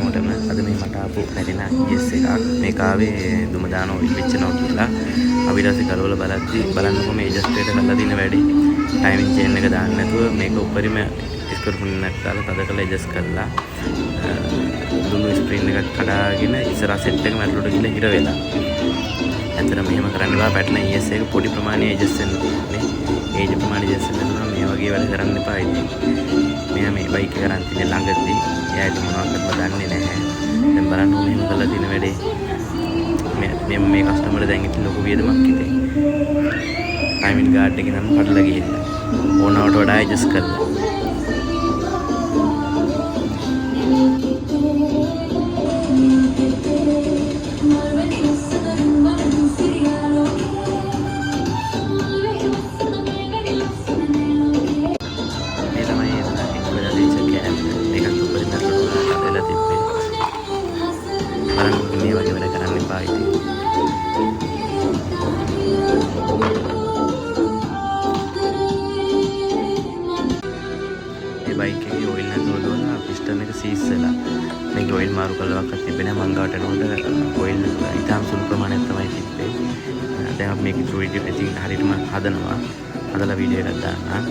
මොටම අද මේ මට ආපු පැරෙන ES එකක් මේක ආවේ දුම දාන ඔයිල් වෙච්චනවා කියලා අපි ඊට පස්සේ කරවල බලද්දි බලන්නකො මේ ඇඩ්ජස්ට් කරලා දින වැඩි ටයිමින් චේන් එක දාන්න නැතුව මේක උඩරිම ස්ක්‍රූපුන්නක් දාලා තද කරලා ඇඩ්ජස්ට් කරලා දුන්නු ස්ක්‍රීන් එකක් කඩාගෙන ඉස්සරහ සෙට් එක මැටලුට ගිහලා හිර වෙලා. ඇත්තට මෙහෙම කරන්න බෑ පැටර්න් ES එක පොඩි ප්‍රමාණයේ ඇඩ්ජස්ට් වෙන්න තියෙන්නේ. ඒජ් ප්‍රමාණය ඇඩ්ජස්ට් වෙනවා මේ වගේ වැඩ කරන්න එපා ඉතින්. මෙයා මේ බයික් එක කරන් තින්නේ ළඟදී. එයාට මොනවක්වත් දන්නේ නැහැ. දැන් බලන්න මෙහෙම කරලා තියෙන වැඩේ. මේ කස්ටමර් දැන් ඉතින් ලොකු වියදමක් ඉතින්. ටයිමින් ගාඩ් එකේ නම් කඩලා ගිහිල්ලා. ඕනවට වඩා ඇඩ්ජස්ට් කරලා. මේ වගේ වැඩ කරන්න එපා ඉතින්. මේ බයික් එකේ ඔයිල් නැතුව දුවලා පිස්ටන් එක සීස් වෙලා. මේක ඔයිල් මාරු කළාක්වත් තිබෙන්නේ නැහැ. මං ගාවට එනකොට ඔයිල් ඉතාම සුළු ප්‍රමාණයක් තමයි තිබ්බේ. දැන් අපි මේක වීඩියෝ ඉතින් හරියටම හදනවා. හදලා වීඩියෝ එකක් දාන්න.